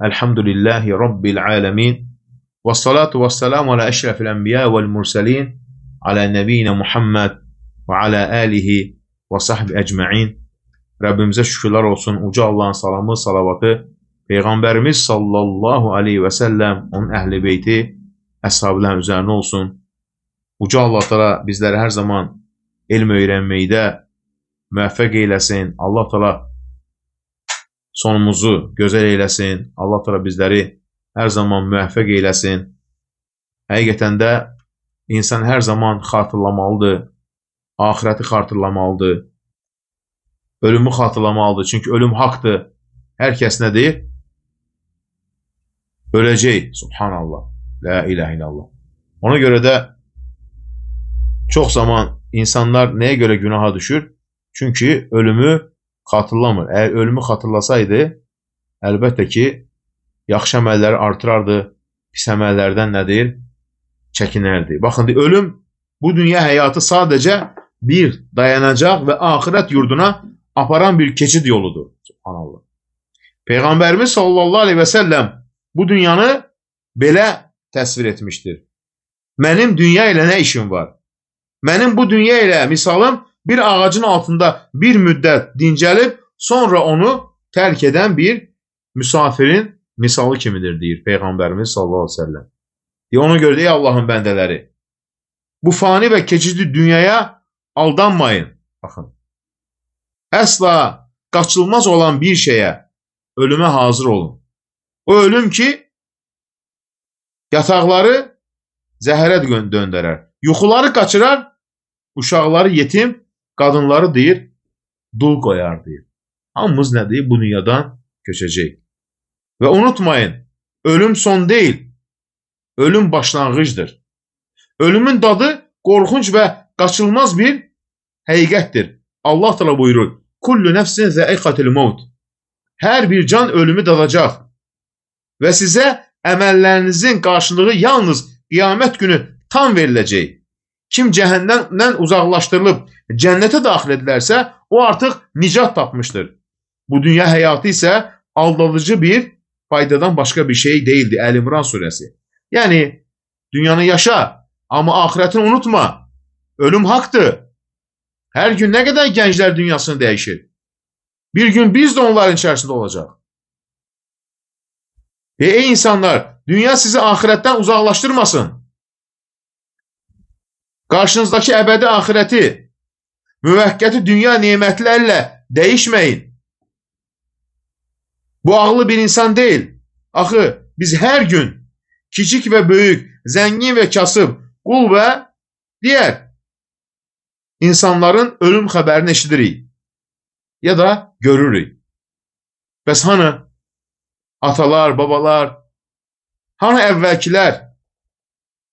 Elhamdülillahi Rabbil alemin. Ve salatu ve selamu ala eşrefil enbiya vel murselin. Ala nebiyyina Muhammed ve ala alihi ve sahbi ecma'in. Rabbimize şükürler olsun. Uca Allah'ın salamı, salavatı Peygamberimiz sallallahu aleyhi ve sellem, onun ehli beyti, əshabların üzerine olsun. Uca Allah Teala bizleri her zaman elm öğrenmeyde müvaffak eylesin. Allah Teala sonumuzu güzel eylesin. Allah Teala bizleri her zaman müvaffak eylesin. Həqiqətən də insan her zaman xatırlamalıdır. Ahireti xatırlamalıdır. Ölümü xatırlamalıdır. Çünkü ölüm haktır. Herkes ne deyir? Öləcək. Subhanallah. La ilahe illallah. Ona göre de çok zaman insanlar neye göre günaha düşür? Çünkü ölümü xatırlamır. Eğer ölümü xatırlasaydı, elbette ki yaxşı əməlləri artırardı, pis əməllərdən nə deyir? Çəkinərdi. Bakın, ölüm bu dünya hayatı sadece bir dayanacak ve ahiret yurduna aparan bir keçid yoludur. Subhanallah. Peygamberimiz sallallahu aleyhi ve sellem bu dünyanı belə təsvir etmiştir. Mənim dünya ilə nə işim var? Mənim bu dünya ilə misalım bir ağacın altında bir müddət dincəlib sonra onu terk eden bir misafirin misalı kimidir deyir Peygamberimiz sallallahu aleyhi ve sellem. Ona göre ey Allah'ın bendeleri, bu fani ve keçici dünyaya aldanmayın. Bakın, asla kaçılmaz olan bir şeye, ölüme hazır olun. O ölüm ki yataqları zəhərə döndərer, yuxuları kaçırar, uşaqları yetim, kadınları deyir, dul koyar deyir. Hamımız ne deyir? Bu dünyadan köçəcək. Ve unutmayın, ölüm son değil, ölüm başlanğıcdır. Ölümün dadı korkunç ve kaçılmaz bir həqiqətdir. Allah Teala buyurur, kullu nefsin zâikatul maut. Her bir can ölümü dadacaq. Ve size əməllərinizin karşılığı yalnız kıyamet günü tam veriləcək. Kim cehennemden uzaklaştırılıp cennete daxil edilərsə, o artık nicat tapmıştır. Bu dünya hayatı ise aldatıcı bir faydadan başka bir şey değildi. El-İmran suresi. Yani dünyanı yaşa ama ahiretini unutma. Ölüm haktır. Her gün ne kadar gençler dünyasını değişir. Bir gün biz de onların içerisinde olacak. Ey insanlar, dünya sizi ahiretten uzaklaştırmasın. Karşınızdaki ebedi ahireti, müvəqqəti dünya nimetlerle değişmeyin. Bu ağlı bir insan değil. Axı biz her gün küçük ve büyük, zengin ve kasıb, qul ve diğer insanların ölüm xəbərini eşidirik ya da görürük. Bəs hani atalar, babalar, hani əvvəlkilər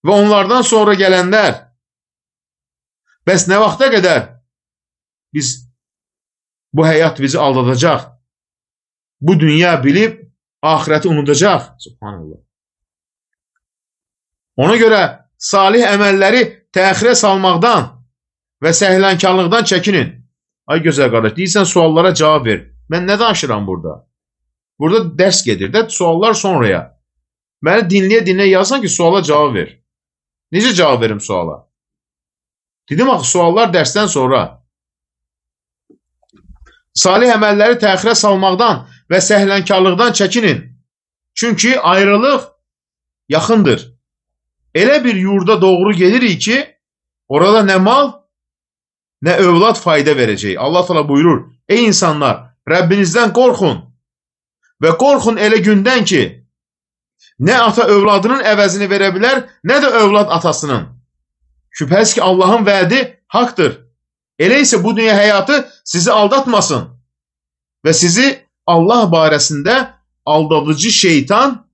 ve onlardan sonra gelenler? Bəs ne vaxta kadar biz bu hayat bizi aldatacaq? Bu dünya bilip ahireti unutacaq. Subhanallah. Ona göre salih əməlləri təxirə salmaqdan ve səhlənkarlıqdan çəkinin. Ay gözəl qardaş, deyirsən suallara cevap ver. Ben ne danışıram burada? Burada ders gedir de suallar sonraya. Beni dinleye yazsan ki suala cevap ver. Necə cevap verim suala? Dedim axı suallar dersten sonra. Salih əməlləri təxirə salmaqdan ve səhlənkarlıqdan çəkinin. Çünkü ayrılıq yaxındır. Elə bir yurda doğru gelirik ki orada ne mal ne övlad fayda verəcək. Allah Teala buyurur, ey insanlar, Rabbinizden korkun ve korkun elə gündən ki ne ata övladının əvəzini verebilir ne de övlad atasının. Şüphesiz ki Allah'ın verdiği haktır. Eleyse bu dünya hayatı sizi aldatmasın. Ve sizi Allah baresinde aldatıcı şeytan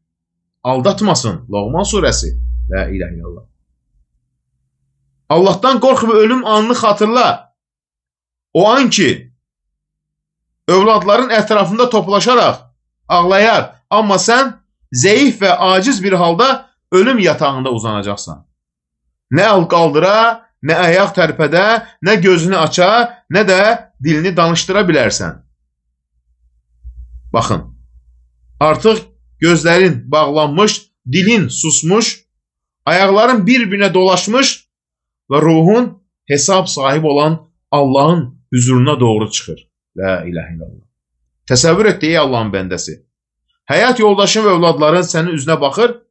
aldatmasın. Loğman suresi. La ilahe illallah. Allah'tan kork ve ölüm anını hatırla. O an ki övladların etrafında toplaşarak ağlayar. Ama sen zayıf ve aciz bir halda ölüm yatağında uzanacaksan. Ne el kaldıra, ne ayak tərpədə, ne gözünü aça, ne de dilini danıştıra bilərsən. Bakın, artık gözlerin bağlanmış, dilin susmuş, ayakların birbirine dolaşmış ve ruhun hesap sahibi olan Allah'ın huzuruna doğru çıkır. La ilahe illallah. Təsəvvür et ey Allah'ın bəndəsi. Həyat yoldaşın və övladların sənin üzünə baxır.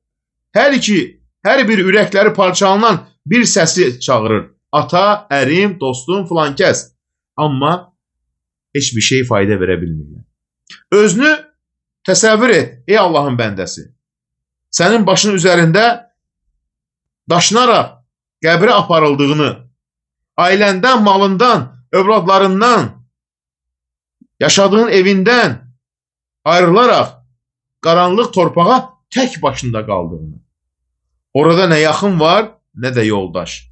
Hər bir ürəkləri parçalanan bir səsi çağırır. Ata, ərim, dostum, filan kəs. Amma heç bir şey fayda verə bilmirlər. Özünü təsəvvür et ey Allah'ın bəndəsi. Sənin başının üzərində daşınaraq qəbrə aparıldığını, ailəndən, malından, övladlarından, yaşadığın evindən ayrılaraq qaranlıq torpağa tək başında qaldığını. Orada nə yaxın var, nə də yoldaş.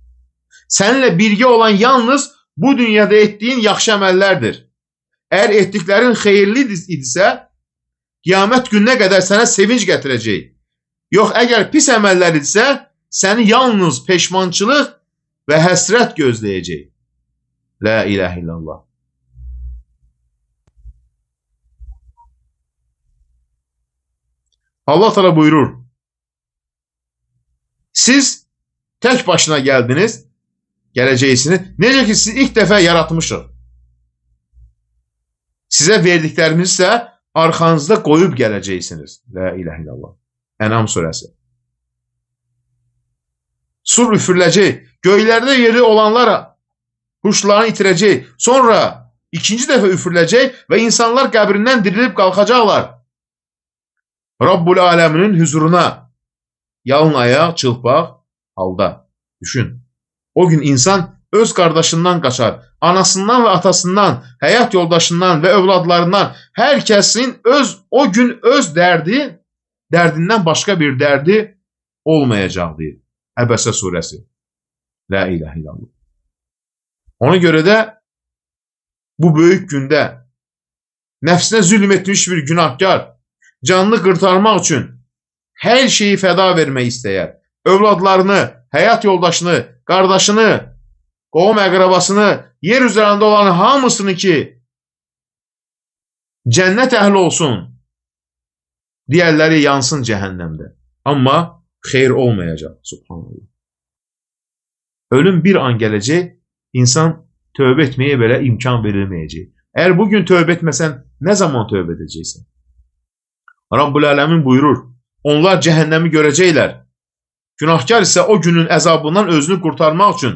Səninlə birgə olan yalnız bu dünyada etdiyin yaxşı əməllərdir. Əgər etdiklərin xeyirli idisə, qiyamət gününə qədər sənə sevinç gətirəcək. Yox, əgər pis əməllər idisə, səni yalnız peşmançılıq və həsrət gözləyəcək. La ilahe illallah. Allah Teala buyurur. Siz tek başına geldiniz, geleceksiniz. Necə ki sizi ilk defa yaratmışıq. Size verdiklerimizi ise arkanızda koyup geleceksiniz. La ilahe illallah. Enam suresi. Sur üfürüləcək. Göylerde yeri olanlara huşlarını itirəcək. Sonra ikinci defa üfürüləcək ve insanlar qəbrindən dirilip kalkacaklar. Rabbul aleminin huzuruna yalın ayaq, çılpaq halda. Düşün. O gün insan öz kardeşinden kaçar. Anasından ve atasından, hayat yoldaşından ve evladlarından herkesin o gün öz derdinden başka bir derdi olmayacaktı. Ebese suresi. La ilahe illallah. Ona göre de bu büyük günde nefsine zulüm etmiş bir günahkar canını kurtarmak için her şeyi feda vermeyi isteyer. Evladlarını, hayat yoldaşını, kardeşini, qohum əqrabasını, yer üzerinde olan hamısını ki cennet ehli olsun diğerleri yansın cehennemde. Ama xeyir olmayacak. Subhanallah. Ölüm bir an gelecek, insan tövbe etmeye böyle imkan verilmeyecek. Eğer bugün tövbe etmesen ne zaman tövbe edeceksin? Rabbul Alemin buyurur. Onlar cehennemi görecekler. Günahkar ise o günün əzabından özünü kurtarmak için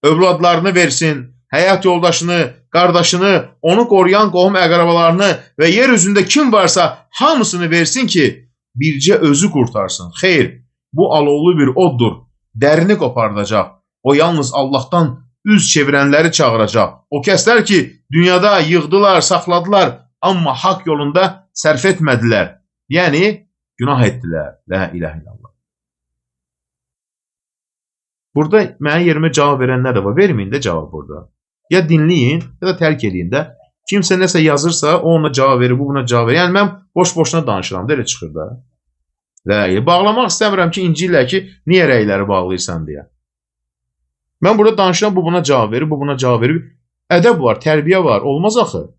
övladlarını versin, hayat yoldaşını, kardeşini, onu koruyan qohum əqrabalarını ve yeryüzünde kim varsa hamısını versin ki bircə özü kurtarsın. Xeyr, bu alovlu bir oddur. Dərini kopardacaq. O yalnız Allah'tan üz çevirenleri çağıracaq. O kəslər ki dünyada yığdılar, saxladılar ama hak yolunda sərf etmədilər. Yani günah ettiler. La ilahe illallah. Burada mənə yerimə cavab verənlər də var. Verməyin də cavab burada. Ya dinləyin, ya da tərk edin də. Kimsə nəsə yazırsa, o ona cavab verir, bu buna cavab verir. Yəni mən boş-boşuna danışıram da, elə çıxır da. La ilahe. Bağlamaq istəmirəm ki, incirlər ki, niyə rəyləri bağlayırsan deyə. Mən burada danışıram, bu buna cavab verir, bu buna cavab verir. Ədəb var, tərbiyə var. Olmaz axı.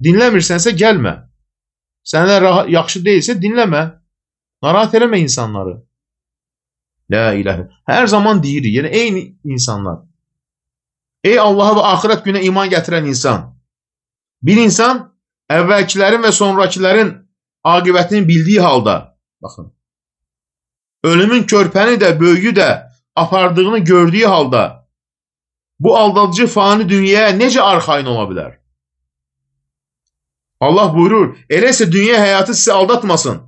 Dinləmirsənsə gəlmə. Sənə yaxşı deyilsə dinləmə. Narahat eləmə insanları. La ilahe. Her zaman deyirik. Yani ey insanlar. Ey Allah'a ve ahiret güne iman getiren insan. Bir insan evvelkilerin ve sonrakilerin akıbetini bildiği halda. Bakın. Ölümün körpeni de böyüyü de apardığını gördüğü halda. Bu aldatıcı fani dünyaya nece arxayın olabilir? Allah buyurur. Eləysə dünya hayatı sizi aldatmasın.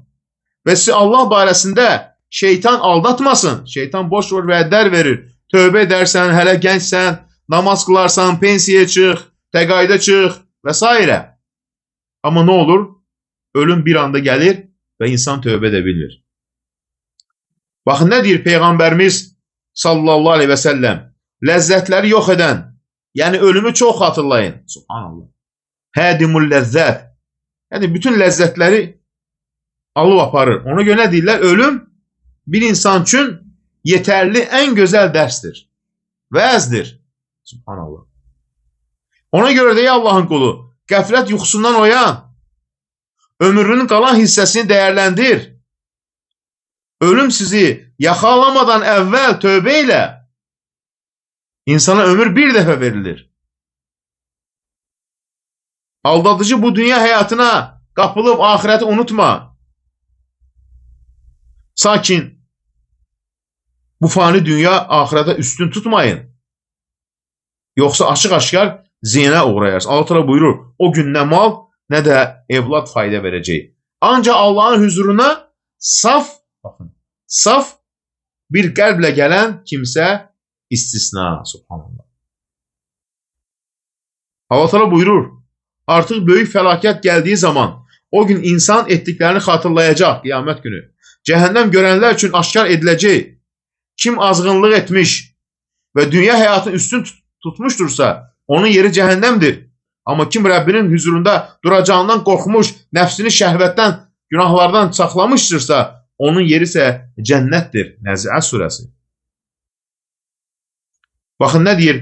Ve sizi Allah barəsində şeytan aldatmasın. Şeytan boş vəədlər verir. Tövbe edersen, hele gençsen, namaz kılarsan, pensiye çık, təqaüdə çık vesaire. Ama ne olur? Ölüm bir anda gelir ve insan tövbe edebilir. Bakın ne diyor Peygamberimiz sallallahu aleyhi ve sellem? Lezzetleri yok eden, yani ölümü çok hatırlayın. Subhanallah. Hadimul lezzet. Yani bütün lezzetleri alıp aparır. Ona göre ne deyirlər? Ölüm bir insan için yeterli en güzel derstir. Vəzdir. Subhanallah. Ona göre de ya Allah'ın kulu, qəflət yuxusundan oyan, Ömrünün qalan hissəsini dəyərləndir. Ölüm sizi yaxalamadan əvvəl tövbə ilə. İnsana ömür bir dəfə verilir. Aldadıcı bu dünya həyatına qapılıb ahirəti unutma. Sakin bu fani dünya ahirətə üstün tutmayın. Yoxsa açıq-aşkar ziyanə uğrayarız. Allah Teala buyurur, o gün nə mal, nə də evlad fayda verəcək. Ancaq Allahın huzuruna saf bir qəlblə gələn kimsə istisna. Subhanallah. Allah Teala buyurur, artıq böyük fəlakət gəldiyi zaman o gün insan etdiklərini xatırlayacaq qiyamət günü. Cəhənnəm görənlər üçün aşkar ediləcək. Kim azğınlıq etmiş və dünya həyatını üstün tutmuşdursa, onun yeri cəhənnəmdir. Amma kim Rəbbinin huzurunda duracağından qorxmuş, nəfsini şəhvətdən, günahlardan saxlamışdırsa, onun yeri isə cənnətdir. Nəziət surəsi. Baxın nə deyir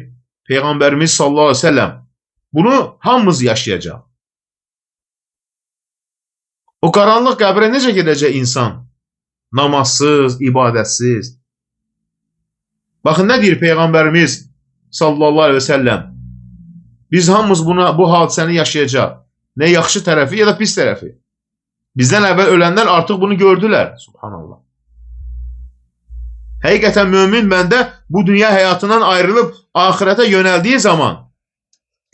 Peyğəmbərimiz sallallahu aleyhi ve sellem. Bunu hamımız yaşayacaq. O qaranlıq qəbrə necə gedəcək insan? Namazsız, ibadətsiz. Baxın nə deyir Peyğəmbərimiz sallallahu aleyhi ve sellem. Biz hamımız bu hadisəni yaşayacaq. Nə yaxşı tərəfi ya da pis tərəfi. Bizdən əvvəl ölənlər artıq bunu gördülər. Subhanallah. Həqiqətən mömin məndə bu dünya həyatından ayrılıb ahirətə yönəldiyi zaman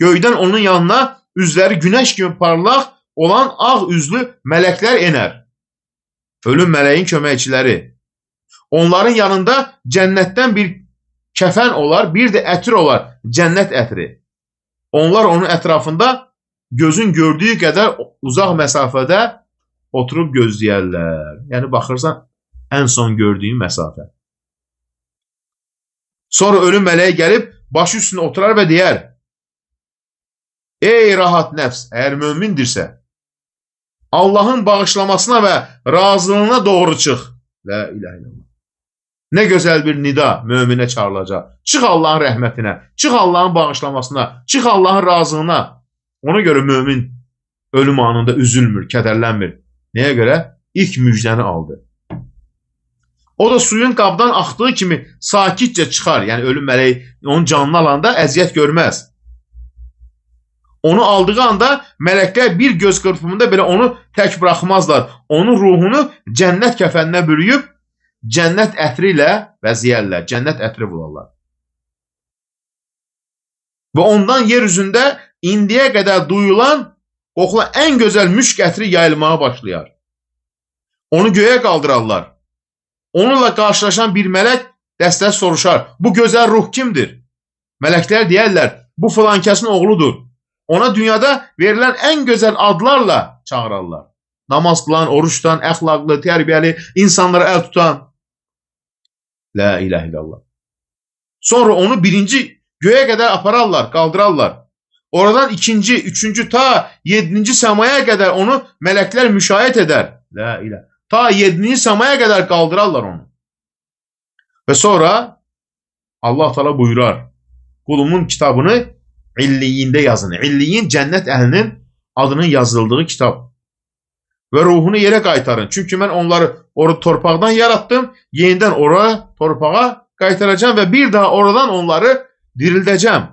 göydən onun yanına üzləri günəş kimi parlaq olan ağ üzlü mələklər enər. Ölüm mələyin köməkçiləri. Onların yanında cənnətdən bir kəfən olar, bir də ətir olar, cənnət ətri. Onlar onun ətrafında gözün gördüyü qədər uzaq məsafədə oturub gözləyərlər. Yəni baxırsan, ən son gördüyün məsafə. Sonra ölüm mələyi gəlib başı üstünə oturar və deyər, ey rahat nəfs, əgər mömindirsə, Allahın bağışlamasına və razılığına doğru çıx. La ilahe illallah. Nə gözəl bir nida möminə çağrılacaq. Çıx Allahın rəhmətinə, çıx Allahın bağışlamasına, çıx Allahın razılığına. Ona görə mömin ölüm anında üzülmür, kədərlənmir. Nəyə görə? İlk müjdəni aldı. O da suyun qabdan axdığı kimi sakitcə çıxar. Yəni ölüm mələyi onun canını alanda əziyyət görməz. Onu aldığı anda mələklər bir göz qırpımında belə onu tək buraxmazlar. Onun ruhunu cənnət kəfəninə bürüyüb, cənnət ətri ilə vəziyərlər. Cənnət ətri bularlar. Və ondan yer üzündə indiyə qədər duyulan, qoxulan ən gözəl müşk ətri yayılmağa başlayar. Onu göyə qaldırarlar. Onunla qarşılaşan bir mələk dəstə soruşar. Bu gözəl ruh kimdir? Mələklər deyərlər, bu filankəsin oğludur. Ona dünyada verilən ən gözəl adlarla çağırarlar. Namaz qılan, oruç tutan, əxlaqlı, tərbiyəli, insanlara əl tutan. La ilahe illallah. Sonra onu birinci göyə qədər apararlar, qaldırarlar. Oradan ikinci, üçüncü, ta 7-ci səmaya qədər onu mələklər müşahidə edər. La ilahe. Ta 7-ci səmaya qədər qaldırarlar onu. Və sonra Allah Teala buyurar, qulumun kitabını illiyində yazın. İlliyin cənnət əhlinin adının yazıldığı kitab. Və ruhunu yerə qaytarın. Çünki mən onları torpaqdan yarattım, yenidən oraya torpağa qaytaracağım və bir daha oradan onları dirildəcəm.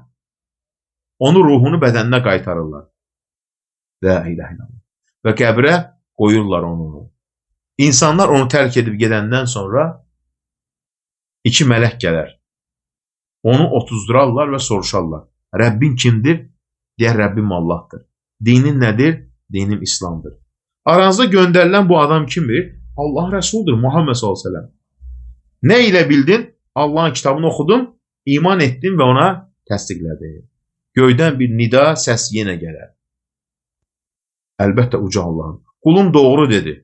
Onu ruhunu bədəninə qaytarırlar. La ilahe illallah. Və qəbrə qoyurlar onu. İnsanlar onu tərk edib gedəndən sonra iki mələk gələr. Onu otuzdurarlar və soruşarlar. Rəbbin kimdir? Deyər, Rəbbim Allahdır. Dinin nədir? Dinim İslamdır. Aranızda göndərilən bu adam kimdir? Allah Rəsuldur, Muhammed s.ə.v. Nə ilə bildin? Allahın kitabını oxudun, iman etdin və ona təsdiqlədin. Göydən bir nida səs yenə gələr. Əlbəttə uca Allahın. Qulum doğru dedi.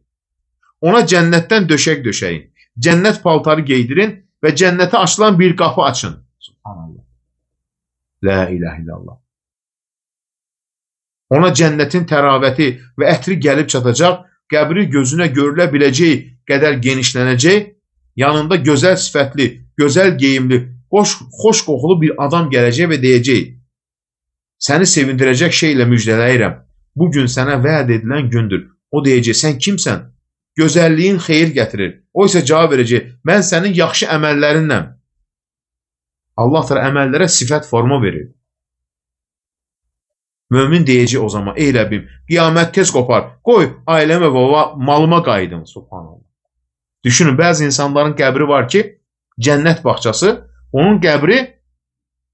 Ona cənnətdən döşək döşəyin. Cənnət paltarı geydirin və cənnətə açılan bir qapı açın. Subhanallah. La ilahe illallah. Ona cənnətin təravəti və ətri gəlib çatacaq, qəbri gözünə görülə biləcək qədər genişlənəcək, yanında gözəl sifətli, gözəl geyimli, xoş qoxulu bir adam gələcək və deyəcək, səni sevindirəcək şeylə müjdələyirəm. Bugün sənə vəd edilən gündür. O deyəcək, sən kimsən? Gözəlliyin xeyir gətirir. O isə cavab verəcək, mən sənin yaxşı əməllərinlə. Allah təala əməllərə sifət forma verir. Mömin deyəcək o zaman, ey Rəbbim, qiyamət tez qopar, qoy ailəmə və malıma qayıdım. Subhanallah. Düşünün, bəzi insanların qəbri var ki, cənnət bağçası, onun qəbri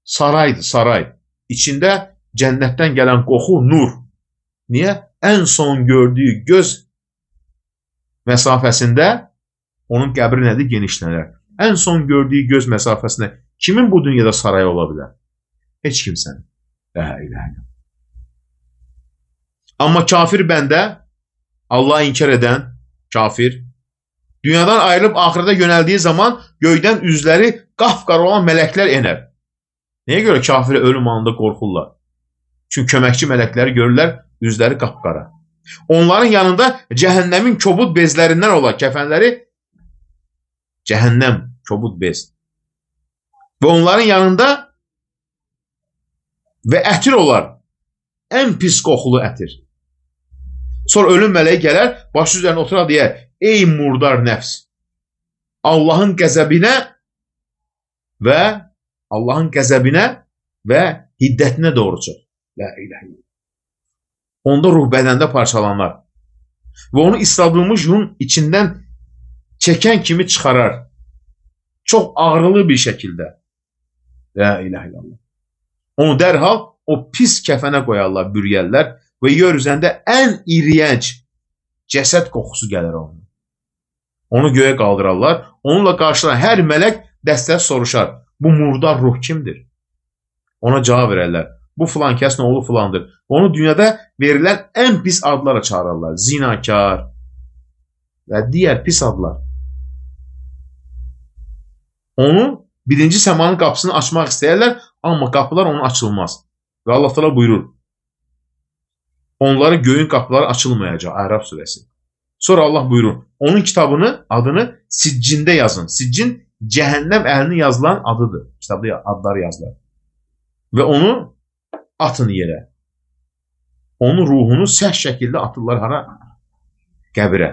saraydır, saray. İçində cənnətdən gələn qoxu, nur. Niyə? Ən son gördüyü göz məsafəsində onun qəbri nədir? Genişlənər. Ən son gördüyü göz məsafəsində kimin bu dünyada sarayı ola bilər? Heç kimsən. La ilahe illallah. Amma kafir bəndə, Allah'ı inkar edən kafir, dünyadan ayrılıb axirətə yönəldiyi zaman göydən üzləri qapqara olan mələklər enər. Nəyə görə kafirə ölüm anında qorxurlar? Çünki köməkçi mələkləri görürlər, üzləri qapqara. Onların yanında cəhənnəmin kobud bezlərindən olar, kəfənləri cəhənnəm kobud bez. Və onların yanında və ətir olar, ən pis qoxulu ətir. Sonra ölüm mələyi gələr, başı üzərində oturaq deyər, ey murdar nəfs, Allahın qəzəbinə və hiddətinə doğru çıx. La ilahe illallah. Onda ruh bədəndə parçalanar və onu isladılmış yunun içindən çəkən kimi çıxarar. Çox ağrılı bir şəkildə. La ilahe illallah. Onu dərhal o pis kəfənə qoyarlar, bürüyərlər və yer üzərində ən iriyənc cəsəd qoxusu gəlir onun. Onu göyə qaldırarlar, onunla qarşılanan hər mələk dəstə soruşar, bu murdar ruh kimdir? Ona cavab verərlər, bu filan kəsin oğlu filandır. Onu dünyada verilən ən pis adlara çağırırlar, zinakar və digər pis adlar. Onu birinci səmanın qapısını açmaq istəyərlər, amma qapılar onun açılmaz. Və Allah təala buyurur, onların göyün qapıları açılmayacaq. Ərəb surəsi. Sonra Allah buyurur, onun kitabını, adını siccində yazın. Siccin cəhənnəm əhlinin yazılan adıdır. Kitabda adları yazılar. Və onu atın yerə. Onun ruhunu sərt şəkildə atırlar hara? Qəbirə.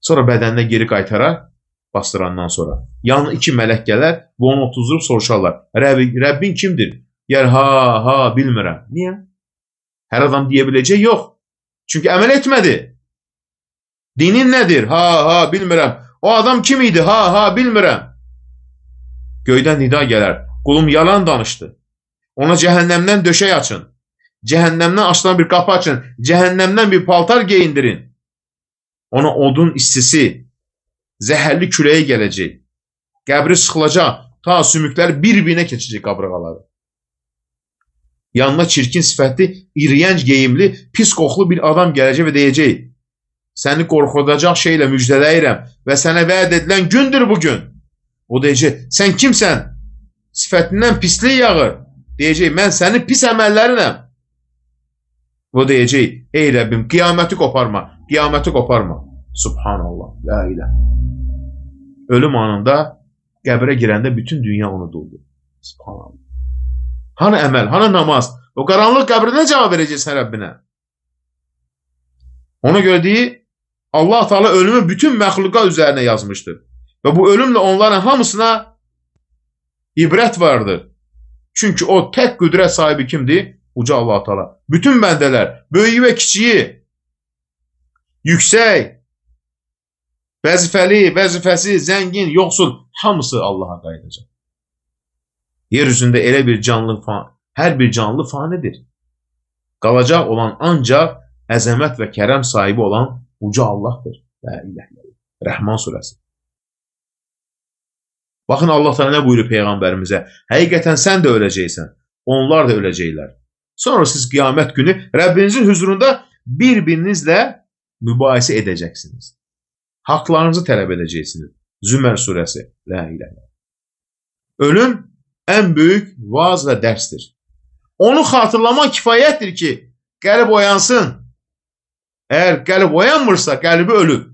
Sonra bədəninə geri qaytarar, bastırandan sonra. Yanına 2 mələk gələr və onu otuzdurub soruşarlar. Rəbbin kimdir? Yer bilmirəm. Niyə? Hər adam deyə biləcək, yox. Çünki əməl etmədi. Dinin nədir? Bilmirəm. O adam kim idi? Bilmirəm. Göydən nida gələr. Qulum yalan danışdı. Ona cəhənnəmdən döşək açın. Cəhənnəmdən açılan bir qapı açın. Cəhənnəmdən bir paltar geyindirin. Ona odun istisi, zəhərli küləyə gələcək. Qəbri sıxılacaq, ta sümüklər bir-birinə keçəcək qabrıqaları. Yanına çirkin sifətli, iriyənc geyimli, pis qoxulu bir adam gələcək və deyəcək, səni qorxudacaq şeylə müjdələyirəm və sənə vəd edilən gündür bugün. O deyəcək, sən kimsən? Sifətindən pislik yağır. Deyəcək, mən sənin pis əməllərinəm. O deyəcək, ey Rəbbim, qiyaməti qoparma, qiyaməti qoparma. Subhanallah, la ilahe. Ölüm anında qəbrə girəndə bütün dünya unuduldu. Subhanallah. Hanı əməl, hanı namaz? O qaranlıq qəbrə cavab verəcəksən Rəbbinə? Ona görə deyir, Allah Teala ölümü bütün məxluqa üzərinə yazmışdır. Və bu ölümlə onların hamısına ibrət vardır. Çünki o tək qüdrət sahibi kimdir? Uca Allah Teala. Bütün bəndələr, böyüyü və kiçiyi, yüksək, vəzifəli, vəzifəsiz, zəngin, yoxsul, hamısı Allaha qayıdacaq. Yer üzündə elə bir canlı, hər bir canlı fanidir. Qalacaq olan ancaq əzəmət və kərəm sahibi olan uca Allahdır. La ilahe illallah. Rəhman surəsi. Baxın Allah Teala nə buyurur Peyğəmbərimizə? Həqiqətən sən də öləcəksən, onlar da öləcəklər. Sonra siz qiyamət günü Rəbbinizin huzurunda bir-birinizlə mübahisə edəcəksiniz. Haqlarınızı tələb edəcəksiniz. Zümer surəsi. La ilahe illallah. Ölüm ən böyük vaaz və dərsdir. Onu xatırlamaq kifayətdir ki, qəlb oyansın. Əgər qəlb oyanmırsa, qəlbi ölüb.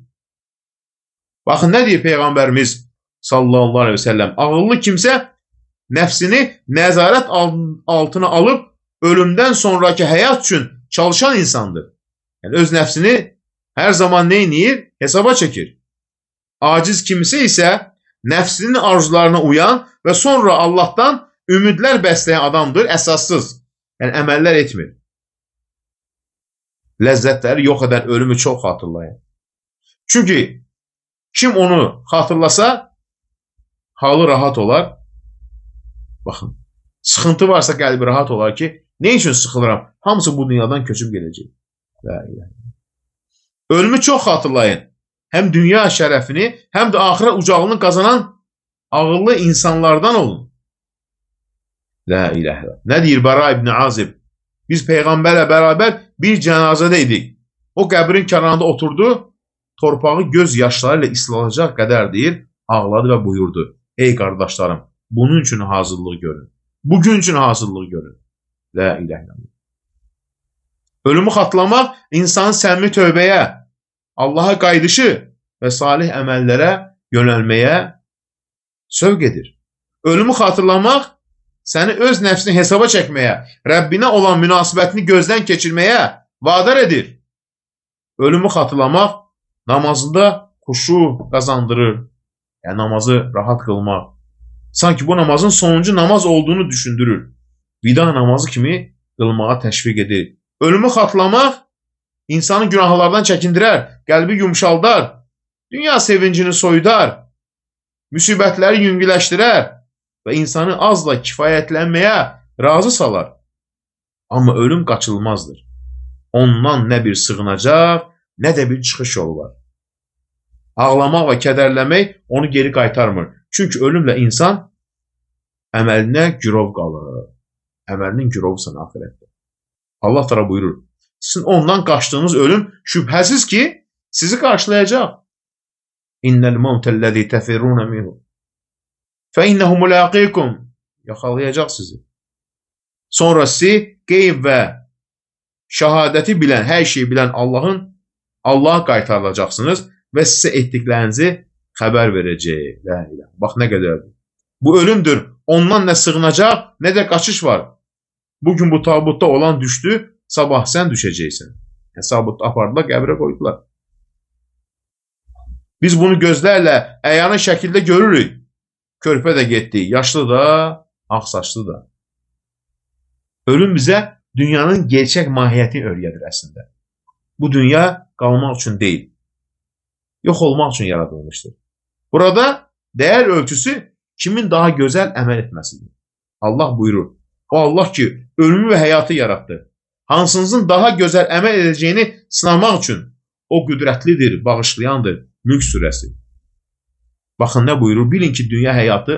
Baxın, nə deyir Peyğəmbərimiz sallallahu aleyhi ve sellem? Ağıllı kimsə nəfsini nəzarət altına alıb ölümdən sonraki həyat üçün çalışan insandır. Yəni öz nəfsini hər zaman nə edir? Hesaba çəkir. Aciz kimsə isə nəfsinin arzularına uyan və sonra Allahdan ümidlər bəsləyən adamdır, əsassız. Yəni əməllər etmir. Ləzzətləri yox edən ölümü çox xatırlayın. Çünki kim onu xatırlasa halı rahat olar. Baxın, sıxıntı varsa qəlbi rahat olar ki, nə üçün sıxılıram? Hamısı bu dünyadan köçüb gedəcək. Ölümü çox xatırlayın. Həm dünya şərəfini, həm də axirət ucalığını qazanan ağıllı insanlardan olun. La ilahe illallah. Nə deyir Bara ibn Azib? Biz Peyğəmbərlə bərabər bir cənazədə idik. O qəbrin kənarında oturdu, torpağı göz yaşları ilə islanacaq qədər deyir, ağladı və buyurdu. Ey qardaşlarım, bunun üçün hazırlıq görün. Bugün üçün hazırlıq görün. La ilahe illallah. Ölümü xatırlamaq insanın səmimi tövbəyə, Allaha qayıdışı və salih əməllərə yönəlməyə sövq edir. Ölümü xatırlamaq səni öz nəfsini hesaba çəkməyə, Rəbbinə olan münasibətini gözdən keçirməyə vadar edir. Ölümü xatırlamaq namazında xuşu qazandırır. Yəni namazı rahat qılmaq. Sanki bu namazın sonuncu namaz olduğunu düşündürür. Vida namazı kimi qılmağa təşviq edir. Ölümü xatırlamaq insanı günahlardan çəkindirər, qəlbi yumşaldar, dünya sevincini soyudar, müsibətləri yüngüləşdirər və insanı azla kifayətlənməyə razı salar. Amma ölüm qaçılmazdır. Ondan nə bir sığınacaq, nə də bir çıxış yolu var. Ağlamaq və kədərləmək onu geri qaytarmır. Çünki ölümlə insan əməlinə girov qalır. Əməlinin girovusan axirətdə. Allah təala buyurur, sizin ondan qaçdığınız ölüm şübhəsiz ki, sizi qarşılayacaq. İnnel mevtellezî tefirrûne minhu fe innehu mulâqîkum. Yaxalayacaq sizi. Sonra sizi qeyb və şəhadəti bilən, hər şeyi bilən Allah'a qaytarılacaqsınız və sizə etdiklərinizi xəbər verəcək. Bax nə qədərdir. Bu ölümdür. Ondan nə sığınacaq, nə də qaçış var. Bugün bu tabutda olan düşdü, sabah sən düşəcəksən. Yəni, tabutda apardılar, qəbrə qoydular. Biz bunu gözlərlə əyana şəkildə görürük. Körpə də getdi, yaşlı da, ağsaçlı da. Ölüm bizə dünyanın gerçək mahiyyətini öyrədir əslində. Bu dünya qalmaq üçün deyil, yox olmaq üçün yaradılmışdır. Burada dəyər ölçüsü kimin daha gözəl əməl etməsidir. Allah buyurur, o Allah ki, ölümü və həyatı yarattı. Hansınızın daha gözəl əməl edəcəyini sınamaq üçün o qüdrətlidir, bağışlayandır. Mülk surəsi. Baxın nə buyurur? Bilin ki, dünya həyatı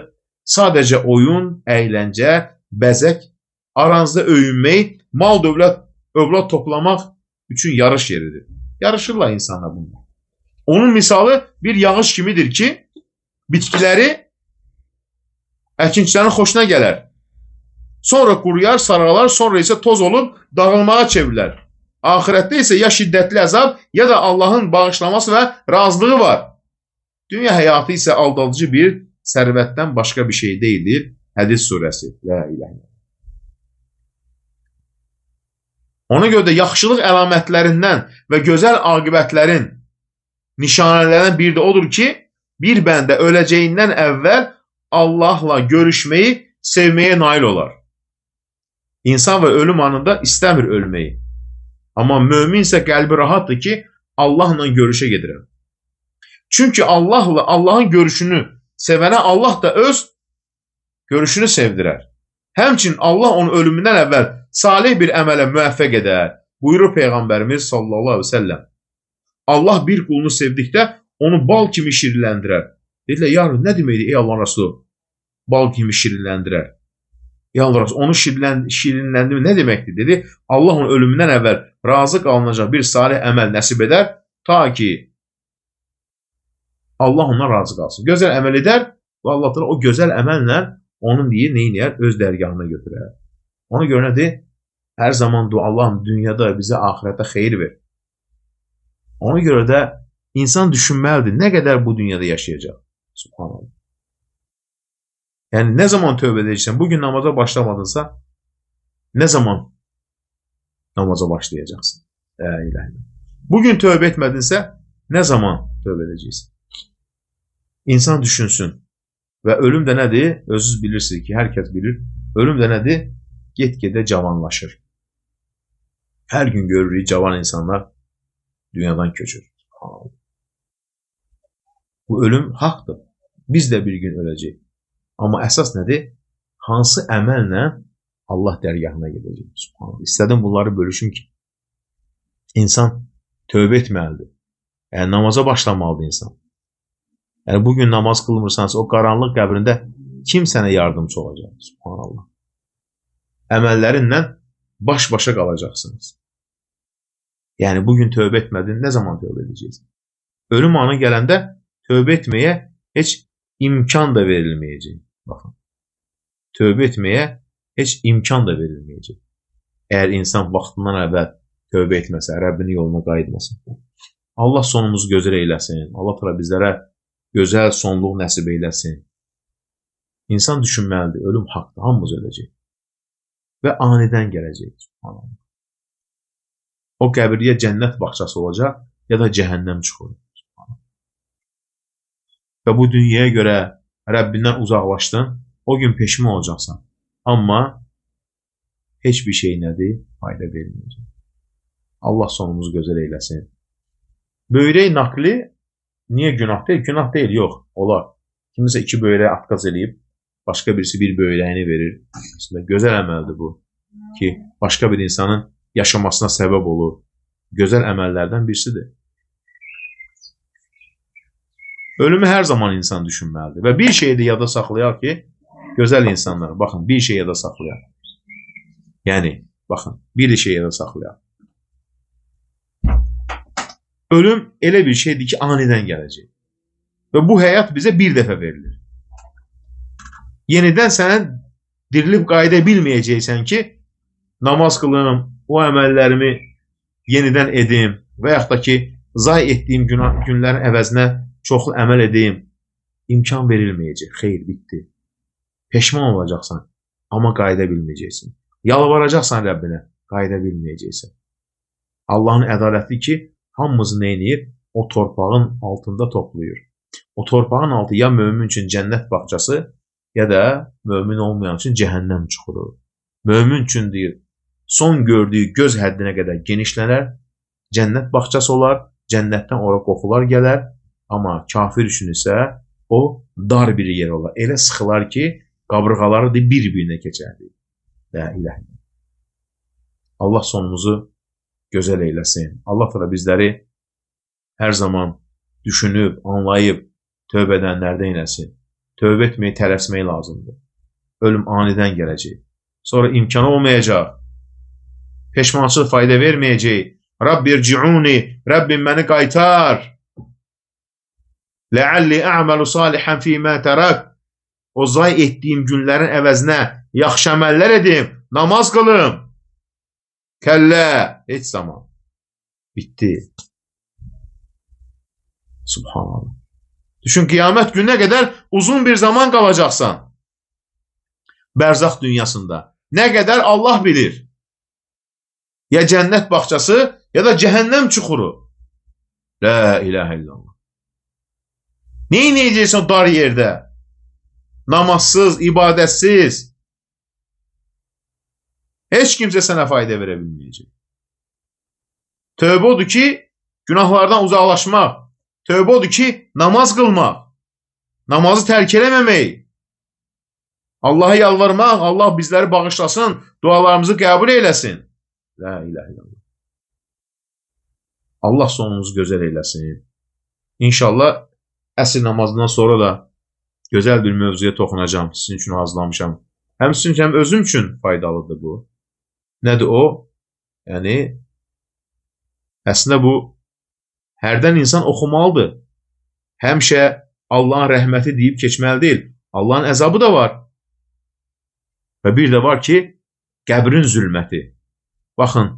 sadəcə oyun, əyləncə, bəzək, aranızda öyünmək, mal dövlət, övlad toplamaq üçün yarış yeridir. Yarışırlar insanlar bunlar. Onun misalı bir yağış kimidir ki, bitkiləri əkinçilərin xoşuna gələr. Sonra quruyar, saralar, sonra isə toz olub dağılmağa çevrilər. Ahirətdə isə ya şiddətli əzab, ya da Allahın bağışlaması və razılığı var. Dünya həyatı isə aldadıcı bir sərvətdən başqa bir şey deyildir. Hədis surəsi. La ilahe illallah. Ona görə də yaxşılıq əlamətlərindən və gözəl aqibətlərin nişanələrindən biri də odur ki, bir bəndə öləcəyindən əvvəl Allahla görüşməyi, sevməyə nail olar. İnsan və ölüm anında istəmir ölməyi. Amma mömin isə qəlbi rahatdır ki, Allahla görüşə gedirəm. Çünki Allahın görüşünü sevənə Allah da öz görüşünü sevdirər. Həmçinin Allah onun ölümündən əvvəl salih bir əmələ müvəffəq edər. Buyurur Peyğəmbərimiz sallallahu aleyhi ve sellem. Allah bir qulunu sevdikdə onu bal kimi şirinləndirər. Dedilər, ya nə deməkdir ey Allahın Resulü? Bal kimi şirinləndirər. Ya Allah Resulü, onu şirinləndirmək nə deməkdir? Dedi, Allah onun ölümündən əvvəl razı qalınacaq bir salih əməl nəsib edər, ta ki Allah ondan razı qalsın. Gözəl əməl edər və Allah o gözəl əməllə onun deyir, neynəyər? Öz dərgahına götürər. Ona görə nədir? Hər zaman Allahım dünyada bizə ahirətdə xeyir ver. Ona görə də insan düşünməlidir, nə qədər bu dünyada yaşayacaq. Subhanallah. Yəni, nə zaman tövbə edəcəksən? Bugün namaza başlamadınsa, nə zaman namaza başlayacaqsın? La ilahe illallah. Bugün tövbə etmədinsə, nə zaman tövbə edəcəksən? İnsan düşünsün. Və ölüm də nədir? Özünüz bilirsiniz ki, hər kəs bilir. Ölüm də nədir? Get-gedə cavanlaşır. Hər gün görürük cavan insanlar dünyadan köçür. Bu ölüm haqdır. Biz də bir gün öləcəyik. Amma əsas nədir? Hansı əməllə Allah dərgahına gedəcək? Subhanallah. İstədim bunları bölüşüm ki, insan tövbə etməlidir. Yəni, namaza başlamalıdır insan. Yəni, bugün namaz qılmırsansa, o qaranlıq qəbrində kim sənə yardımcı olacaq? Subhanallah. Əməllərinlə baş-başa qalacaqsınız. Yəni, bugün tövbə etmədin, nə zaman tövbə edəcəksin? Ölüm anı gələndə tövbə etməyə heç imkan da verilməyəcək. Baxın, tövbə etməyə heç imkan da verilməyəcək. Əgər insan vaxtından əvvəl tövbə etməsə, Rəbbinin yoluna qayıtmasın. Allah sonumuzu gözəl eyləsin. Allah təala bizlərə gözəl sonluq nəsib eyləsin. İnsan düşünməlidir, ölüm haqdır, hamımız öləcək. Və anidən gələcək. Subhanallah. O qəbir ya cənnət bağçası olacaq, ya da cəhənnəm çuxuru. Və bu dünyaya görə Rəbbindən uzaqlaşdın, o gün peşman olacaqsan. Amma heç bir şey nədir? Fayda verməyəcək. Allah sonumuzu gözəl eyləsin. Böyrək nakli niyə günah deyil? Günah deyil, yox, olar. Kimisə 2 böyrək atqaz eləyib, başqa birisi bir böyrəyini verir. Aslında gözəl əməldir bu ki, başqa bir insanın yaşamasına səbəb olur. Gözəl əməllərdən birisidir. Ölümü hər zaman insan düşünməlidir. Və bir şeyi də yada saxlayaq ki, gözəl insanlar, baxın, bir şey yada saxlayaq. Yəni, baxın, bir şey yada saxlayaq. Ölüm elə bir şeydir ki, anidən gələcək. Və bu həyat bizə bir dəfə verilir. Yenidən sən dirilib qayıda bilməyəcəksən ki, namaz qılım, o əməllərimi yenidən edim və yaxud da ki, zay etdiyim günlərin əvəzinə çoxlu əməl edeyim. İmkan verilməyəcək. Xeyr, bitdi. Peşman olacaqsan, amma qayıda bilməyəcəksən. Yalvaracaqsan Rəbbinə, qayıda bilməyəcəksən. Allahın ədaləti ki, hamımızı neynir? O torpağın altında toplayır. O torpağın altı ya mömin üçün cənnət bağçası, ya da mömin olmayan üçün cəhənnəm çuxuru. Mömin üçün deyir, son gördüyü göz həddinə qədər genişlənər, cənnət bağçası olar, cənnətdən ora qoxular gələr, amma kafir üçün isə o dar bir yer olar. Elə sıxılar ki, qabırğaları da bir-birinə keçərdi. La ilahe. Allah sonumuzu gözəl eyləsin. Allah təala bizləri hər zaman düşünüb, anlayıb, tövbə edənlərdən eyləsin. Tövbə etməyi tələsmək lazımdır. Ölüm anidən gələcək. Sonra imkanı olmayacaq. Peşmançılıq fayda verməyəcək. Rabbirci'uni, Rəbbim məni qaytar. Ləalli a'malu salihan fīmā tarak. O zay etdiyim günlərin əvəzinə yaxşı əməllər edim, namaz qılım. Kəllə, heç zaman. Bitdi. Subhanallah. Düşün, qiyamət gününə qədər uzun bir zaman qalacaqsan. Bərzaq dünyasında. Nə qədər Allah bilir. Ya cənnət bağçası, ya da cəhənnəm çuxuru. La ilahə illallah. Neynəyəcəksən dar yerdə? Namazsız, ibadətsiz. Heç kimsə sənə fayda verə bilməyəcək. Tövbə odur ki, günahlardan uzaqlaşmaq. Tövbə odur ki, namaz qılmaq. Namazı tərk eləməmək. Allah'a yalvarmaq, Allah bizləri bağışlasın, dualarımızı qəbul eyləsin. La ilahe illallah. Allah sonumuzu gözəl eyləsin. İnşallah əsr namazından sonra da gözəl bir mövzuya toxunacağım. Sizin üçün hazırlamışam. Həm sizin üçün, həm özüm üçün faydalıdır bu. Nədir o? Yəni, əslində bu, hərdən insan oxumalıdır. Həmişə Allahın rəhməti deyib keçməli deyil. Allahın əzabı da var. Və bir də var ki, qəbrin zülməti. Baxın,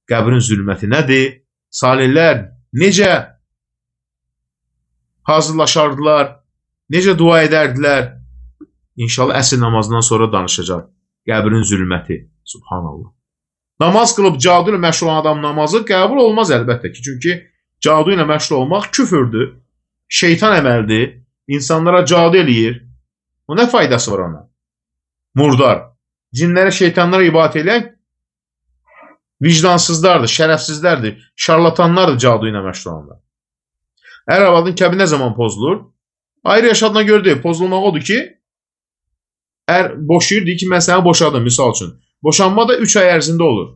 qəbrin zülməti nədir? Salihlər necə hazırlaşardılar, necə dua edərdilər? İnşallah əsr namazından sonra danışacaq. Qəbrin zülməti. Subhanallah. Namaz qılıb cadu ilə məşğul olan adam namazı qəbul olmaz əlbəttə ki. Çünki cadu ilə məşğul olmaq küfürdür, şeytan əməldir, insanlara cadu eləyir. O nə faydası var ona? Murdar. Cinlərə, şeytanlara ibadət edən vicdansızlardır, şərəfsizlərdir, şarlatanlardır cadu ilə məşğul olanlar. Ər-arvadın kəbi nə zaman pozulur? Ayrı yaşadığına görə deyil. Pozulmaq odur ki, ər boşayır, deyir ki, mən səni boşadım, misal üçün. Boşanma da 3 ay ərzində olur.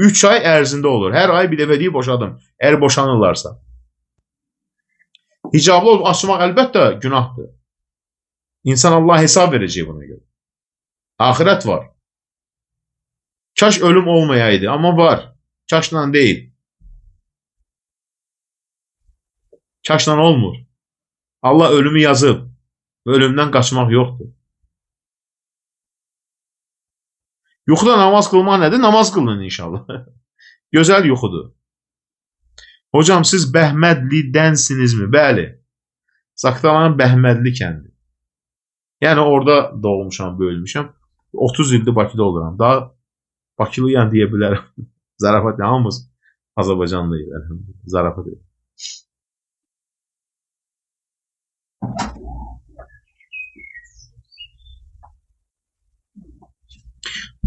3 ay ərzində olur. Hər ay bir dəfə deyib boşadım, əgər boşanırlarsa. Hicablı olub açmaq əlbəttə günahdır. İnsan Allah hesab verəcək buna görə. Ahirət var. Kaş ölüm olmayaydı, amma var. Kaşla deyil. Kaşla olmur. Allah ölümü yazıb. Ölümdən qaçmaq yoxdur. Yuxuda namaz qılmaq nədir? Namaz qılın inşallah. Gözəl yuxudur. Hocam siz Bəhmədlidənsinizmi? Bəli. Zaqatalanın Bəhmədli kəndi. Yəni orada doğulmuşam, böyümüşəm. 30 ildir Bakıda oluram. Daha Bakılıyam deyə bilərəm. Zarafat hamımız Azərbaycanlıyıq. Zarafat edir.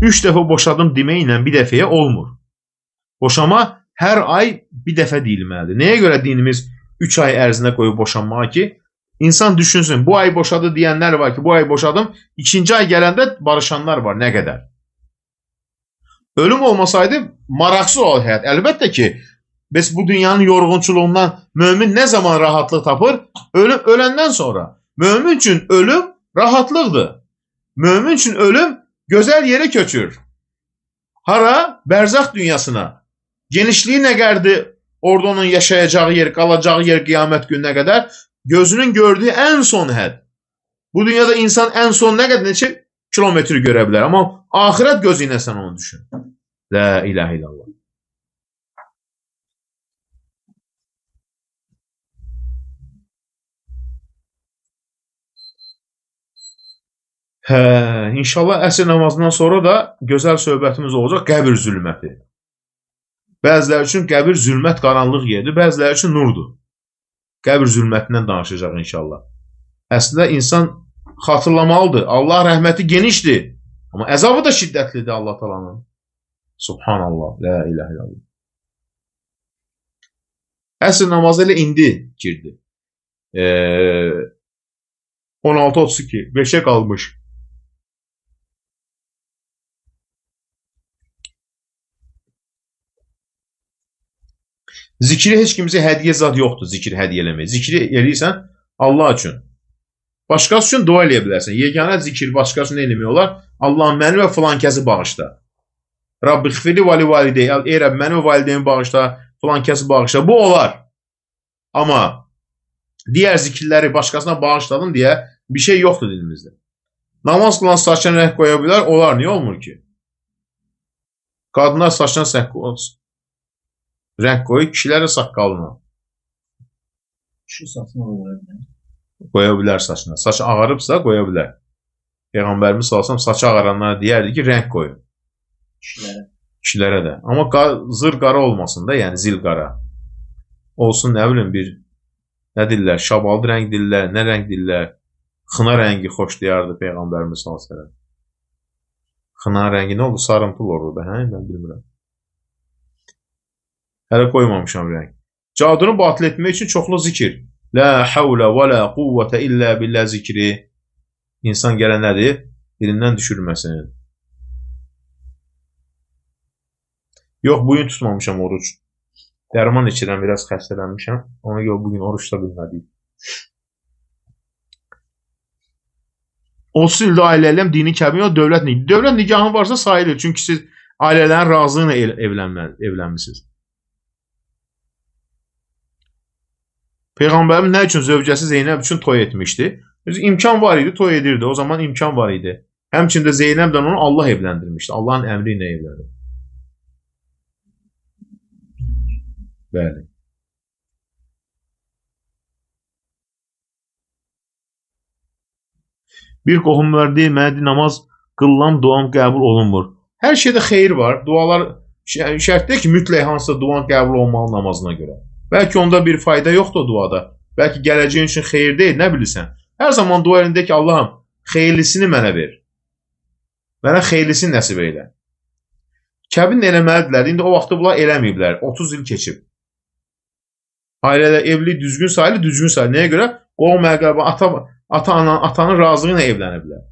Üç dəfə boşadım deməklə bir dəfəyə olmur. Boşama hər ay bir dəfə deyilməlidir. Nəyə görə dinimiz 3 ay ərzində qoyub boşanmağa ki, insan düşünsün, bu ay boşadı deyənlər var ki, bu ay boşadım, ikinci ay gələndə barışanlar var, nə qədər. Ölüm olmasaydı maraqsız olur həyat. Əlbəttə ki, biz bu dünyanın yorğunçuluğundan mömin nə zaman rahatlıq tapır? Öləndən sonra. Mömin üçün ölüm rahatlıqdır. Mömin üçün ölüm gözəl yerə köçür. Hara? Bərzaq dünyasına. Genişliyi nə qədərdir? Orada onun yaşayacağı yer, qalacağı yer qiyamət gününə qədər gözünün gördüyü ən son hədd. Bu dünyada insan ən son nə qədər neçə kilometr görə bilər. Amma ahirət gözü ilə sən onu düşün. La ilahe illallah. İnşallah əsr namazından sonra da gözəl söhbətimiz olacaq qəbir zülməti. Bəziləri üçün qəbir zülmət qaranlıq yerdir, bəziləri üçün nurdur. Qəbir zülmətindən danışacaq inşallah. Əslində insan xatırlamalıdır. Allah rəhməti genişdir. Amma əzabı da şiddətlidir Allah Taala'nın. Subhanallah, la ilahe illallah. Əsr namazı ilə indi girdi. 16:32, 5'e qalmış. Zikri heç kimsə hədiyyə zad yoxdur, zikri hədiyyə eləmək. Zikri eləyirsən Allah üçün. Başqası üçün dua eləyə bilərsən. Yeganə zikir başqası üçün eləmək olar. Allahım məni və filan kəsi bağışla. Rabbi xfirli və li validey. Ey Rəbb, məni və valideyimi bağışla, filan kəsi bağışla. Bu olar. Amma digər zikirləri başqasına bağışladın deyə bir şey yoxdur dilimizdə. Namaz qılan saçına rəng qoya bilər, olar. Niyə olmur ki? Qadınlar saçına rəng qoyur, kişilərə saqqalına. Kişi saçına qoya bilər. Qoya bilər saçına. Saç ağarıbsa qoya bilər. Peyğəmbərimiz salsam saçı ağaranlara deyərdi ki, rəng qoyun. Kişilərə də. Amma zır qara olmasın da, yəni zil qara. Olsun, nə bilim, bir nə dillər, şabaldı rəng dillər, nə rəng dillər. Xına rəngi xoşlayardı Peyğəmbərimiz salsam. Xına rəngi nə oldu? Sarımtıl oldu da, hə? Mən bilmirəm. Hələ qoymamışam rəng. Cadunu batil etmək üçün çoxlu zikir. La havlə və la quvvətə illə billə zikri. İnsan gələn nədir? Dilindən düşürməsin. Yox, bugün tutmamışam oruç. Dərman içirəm, biraz xəstələnmişəm. Ona görə bugün oruç da bilmədik. 30 ildə ailələm dini kəbin yox, dövlət nikahı. Dövlət nikahı varsa sayılır. Çünki siz ailələrin razılığına evlənmişsiniz. Peyğəmbərimiz nə üçün zövcəsi Zeynəb üçün toy etmişdi? İmkan var idi, toy edirdi. O zaman imkan var idi. Həmçində Zeynəbdən onu Allah evləndirmişdi. Allahın əmri ilə evləndirdi. Bəli. Bir qohum var deyil, mənə namaz qıllam, duam qəbul olunmur. Hər şeydə xeyir var. Dualar şərt deyil ki, mütləq hansısa duan qəbul olmalı namazına görə. Bəlkə onda bir fayda yoxdur o duada. Bəlkə gələcəyin üçün xeyir deyil, nə bilirsən. Hər zaman dua elində ki, Allahım, xeyirlisini mənə ver. Mənə xeyirlisini nəsib elə. Kəbin eləməlidirlər. İndi o vaxtda bunlar eləməyiblər. 30 il keçib. Ailədə evlilik düzgün sayılır, düzgün sayılır. Nəyə görə? Qohum əqrəba, atanın razılığı ilə evləniblər.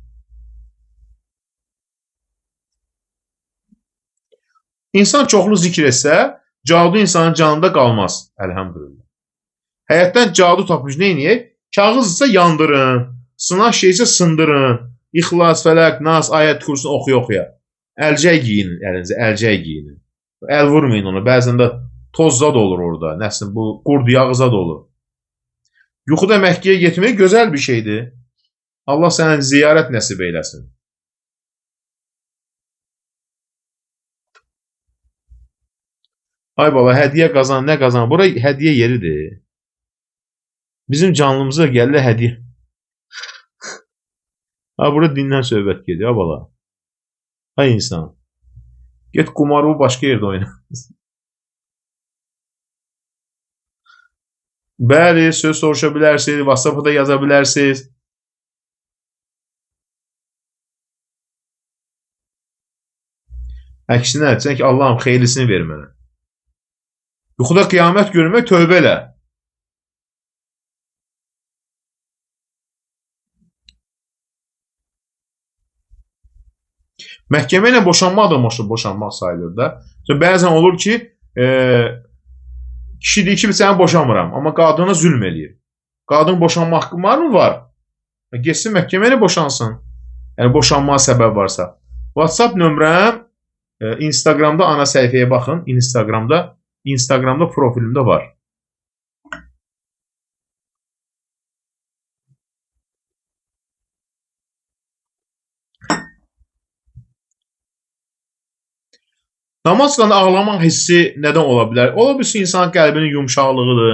İnsan çoxlu zikr etsə, cadu insanın canında qalmaz. Əlhəmdülillah. Həyatdan cadu tapmış neyiniyək? Kağız ise yandırın, sınav şeysə sındırın, İxlas, Fələq, Nas, ayət kursunu oxuya-oxuya. Əlcək giyinin əlinizə, əlcək giyinin. Əl vurmayın onu, bəzən də toz zad olur orada, nəsin, bu qurd yağı zad olur. Yuxuda Məkkəyə getmək gözəl bir şeydir. Allah sənə ziyarət nəsib eyləsin. Ay baba, hədiyyə qazan, nə qazan? Bura hədiyyə yeridir. Bizim canlımıza gəldi hədiyyə. Ha, burada dindən söhbət gedir, ha bala. Ay insan. Get kumarı başqa yerdə oyna. Bəli, söz soruşa bilərsiniz, WhatsApp-da yaza bilərsiniz. Əksinə, sən ki, Allahım xeyirlisini ver mənə. Yuxuda qiyamət görmək tövbə elə. Məhkəmə ilə boşanmaq da boşanmaq sayılır da. Bəzən olur ki, kişi deyir ki, səni boşamıram, amma qadına zülm eləyir. Qadın boşanma haqqı var mı? Var. Geçsin məhkəmə ilə boşansın. Yəni boşanmağa səbəb varsa. WhatsApp nömrəm Instagramda ana səhifəyə baxın. Instagramda profilimdə var. Namaz qılanda ağlamaq hissi nədən ola bilər? Ola bilsin insanın qəlbinin yumşaqlığıdır,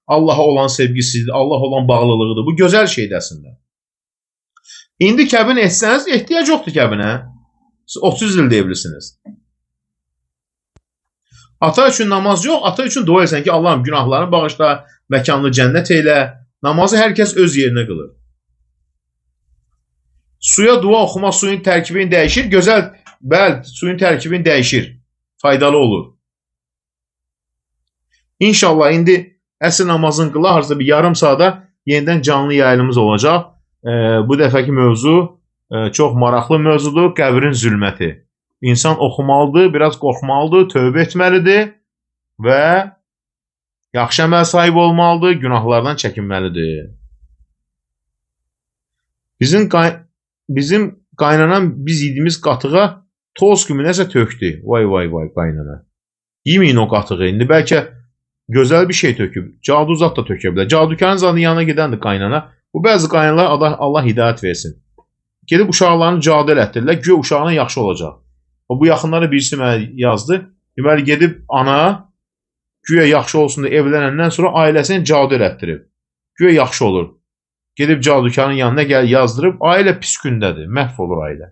Allaha olan sevgisidir, Allah olan bağlılığıdır. Bu gözəl şeydir əslində. İndi kəbin etsəniz, ehtiyac yoxdur kəbinə. Siz 30 il deyirsiniz. Ata üçün namaz yox, ata üçün dua etsən ki, Allahım günahlarını bağışla, məkanını cənnət eylə. Namazı hər kəs öz yerinə qılır. Suya dua oxumaq suyun tərkibini dəyişir. Gözəl, bəli, suyun tərkibini dəyişir. Faydalı olur. İnşallah indi əsr namazını qıla, harca bir yarım saata yenidən canlı yayılımız olacaq. Bu dəfəki mövzu çox maraqlı mövzudur. Qəbrin zülməti. İnsan oxumalıdır, biraz qorxmalıdır, tövbə etməlidir və yaxşı əməl sahibi olmalıdır, günahlardan çəkinməlidir. Bizim qaynanan biz yediğimiz qatığa toz kimi nəsə tökdü. Vay vay vay qaynana. Yeməyin o qatığı. İndi bəlkə gözəl bir şey töküb. Cadu zat da tökə bilər. Cadukarın zadının yanına gedəndir qaynana. Bu bəzi qaynalar Allah hidayət versin. Gedib uşaqlarını cadu elətdirlər. Güya uşağına yaxşı olacaq. Bu yaxınları birisi mənə yazdı. Deməli gedib ana güya yaxşı olsun da evlənəndən sonra ailəsini cadu elətdirib. Güya yaxşı olur. Gedib cadukarın yanına yazdırıb, ailə pis gündədir. Məhv olur ailə.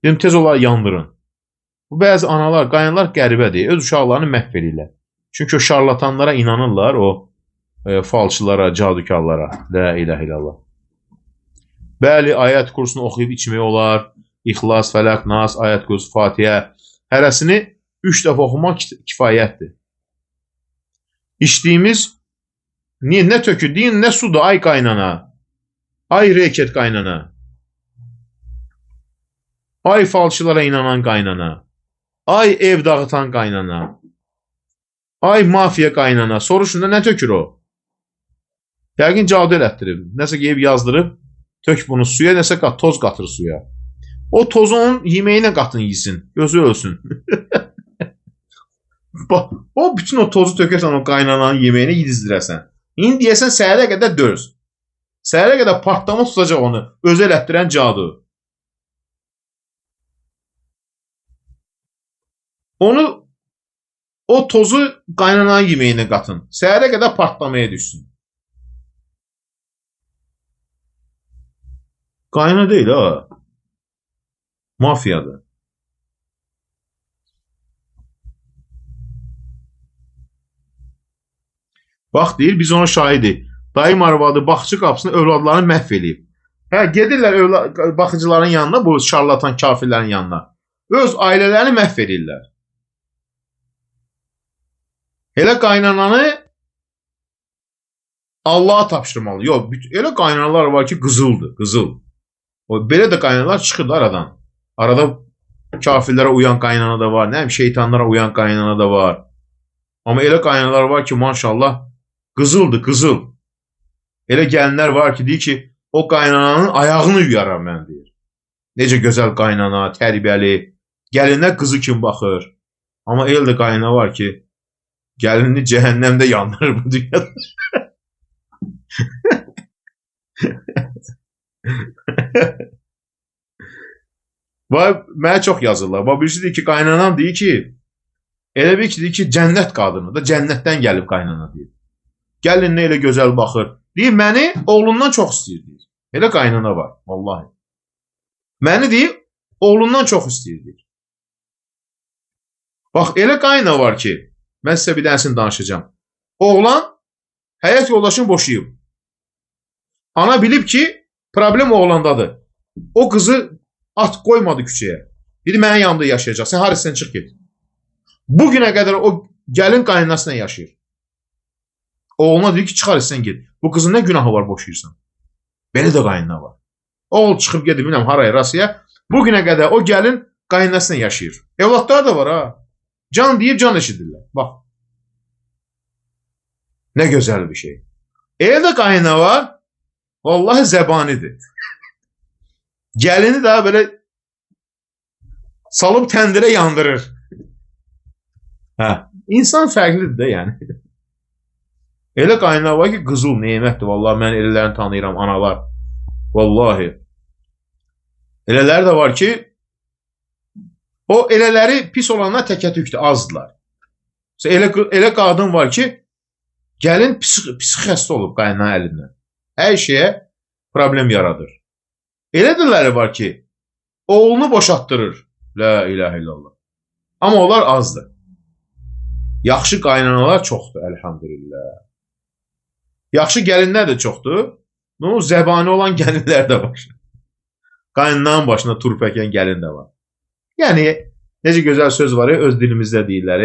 Dedim tez olar yandırın. Bu bəzi analar, qaynalar qəribədir. Öz uşaqlarını məhv edirlər. Çünki o şarlatanlara inanırlar, o falçılara, cadukarlara. La ilahe illallah. Bəli, ayət kursunu oxuyub içmək olar. İxlas, Fələq, Nas, ayət kursu, Fatihə. Hərəsini 3 dəfə oxumaq kifayətdir. İçdiyimiz nə tökür? Deyin, nə sudur? Ay qaynana. Ay reket qaynana. Ay falçılara inanan qaynana. Ay ev dağıtan qaynana. Ay mafiya qaynana. Soruşun da nə tökür o? Yəqin cadu elətdirib. Nəsə qeyib yazdırıb, tök bunu suya, nəsə toz qatır suya. O tozu onun yeməyinə qatın yesin. Gözü ölsün. O bütün o tozu tökərsən o qaynananın yeməyinə yedizdirəsən. İndi deyəsən səhərə qədər döz. Səhərə qədər partlama tutacaq onu. Özü elətdirən cadu. O tozu qaynananın yeməyinə qatın. Səhərə qədər partlamaya düşsün. Qaynana deyil ha. Mafiyadır. Bax deyir, biz ona şahidik. Dayım arvadı baxçı qapısını övladlarını məhv eləyib. Hə, gedirlər baxıcıların yanına, bu şarlatan kafirlərin yanına. Öz ailələrini məhv edirlər. Elə qaynananı Allah'a tapşırmalı. Yox, elə qaynanalar var ki, qızıldır, qızıl. Belə də qaynanalar çıxır da aradan. Arada kafirlərə uyan qaynana da var, nə bilim şeytanlara uyan qaynana da var. Amma elə qaynanalar var ki, maşallah, qızıldır, qızıl. Elə gəlinlər var ki, deyir ki, o qaynananın ayağını yuyaram mən, deyir. Necə gözəl qaynana, tərbiyəli, gəlinlər qızı kimi baxır. Amma elə də qaynana var ki, gəlinini cəhənnəmdə yandırır bu dünyada. Mənə çox yazırlar. Birisi deyir ki, qaynanam deyir ki, elə bir ki, deyir ki, cənnət qadını da, cənnətdən gəlib qaynana deyir. Gəlinlə elə gözəl baxır. Deyir, məni oğlundan çox istəyir, deyir. Elə qaynana var, vallahi. Məni deyir, oğlundan çox istəyir, deyir. Bax, elə qaynana var ki, mən sizə bir dənsini danışacağım. Oğlan həyat yoldaşını boşayıb. Ana bilib ki, problem oğlandadır. O qızı at qoymadı küçəyə. Dedi, mənim yanımda yaşayacaq. Sən harisindən çıx get. Bugünə qədər o gəlin qaynanasıyla yaşayır. Oğluna dedi ki, çıxar sən get. Bu qızın nə günahı var boşayırsan? Belə də qaynana var. Oğul çıxıb gedib, bilməm, haraya, rasıya. Bugünə qədər o gəlin qaynanasıyla yaşayır. Evlatlar da var, ha. Can deyib, can eşidirlər. Bax. Nə gözəl bir şey. Evdə qaynana var, vallahi zəbanidir. Gəlini daha belə salıb təndirə yandırır. Hə, insan fərqlidir də, yəni. Elə qaynana var ki, qızıl nemətdir. Vallahi mən elələrini tanıyıram, analar. Vallahi. Elələri də var ki, o elələri pis olanlar təkətükdür, azdılar. Elə qadın var ki, gəlin psix xəstə olub qaynananın əlindən. Hər şeyə problem yaradır. Elədələri var ki, oğlunu boşatdırır. La ilahe illallah. Amma onlar azdır. Yaxşı qaynanalar çoxdur, əlhamdülillah. Yaxşı gəlinlər də çoxdur. Zəbani olan gəlinlər də var. Qaynananın başına turp əkən gəlin də var. Yəni, necə gözəl söz var ya, öz dilimizdə deyirlər.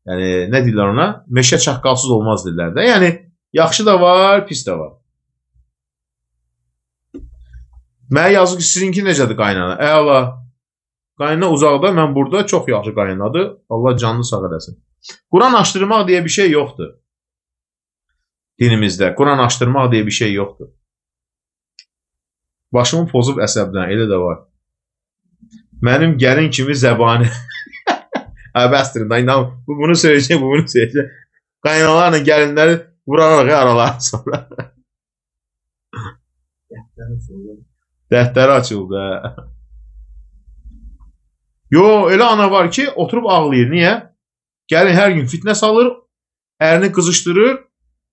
Yəni, nə deyirlər ona? Meşə çaqqalsız olmaz deyirlər də. Yəni, yaxşı da var, pis də var. Mənə yazıq ki, sizinki necədir qaynana? Əla. Qaynana uzaqda, mən burada çox yaxşı qaynanadır. Allah canını sağ edəsin. Quran açdırmaq deyə bir şey yoxdur. Dinimizdə. Quran açdırmaq deyə bir şey yoxdur. Başımı pozub əsəbdən, elə də var. Mənim gəlin kimi zəbani. Əbəsdirin, bunu söyləyəcək, bunu söyləyəcək. Qaynanalarla gəlinləri vuraraq aralar sonra. Dəhtəri açıldı. Yo, elə ana var ki, oturub ağlayır. Niyə? Gəlin hər gün fitnə salır, ərini qızışdırır,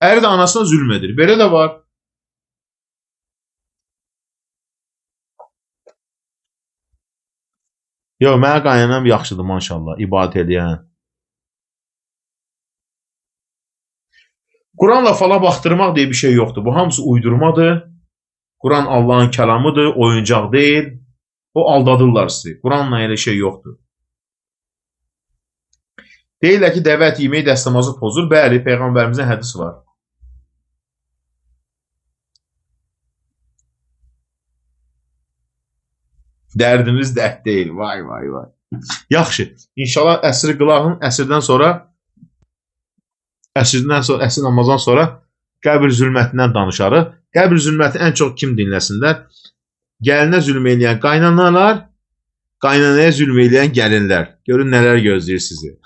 əri də anasına zülm edir. Belə də var. Yo, mənə qaynanam yaxşıdır, maşallah, ibadət edən. Quranla fala baxdırmaq deyə bir şey yoxdur. Bu hamısı uydurmadır. Quran Allahın kəlamıdır, oyuncaq deyil. O aldadırlar sizi. Quranla elə şey yoxdur. Deyirlər ki, dəvət yeməyi dəstəmazı pozur. Bəli, Peyğəmbərimizin hədisi var. Dərdimiz dərd deyil. Vay, vay, vay. Yaxşı. İnşallah əsri qılağın əsr namazdan sonra qəbir zülmətindən danışarıq. Qəbir zülməti ən çox kim dinləsinlər? Gəlinə zülm eləyən qaynanalar, qaynanaya zülm eləyən gəlinlər. Görün nələr gözləyir sizi.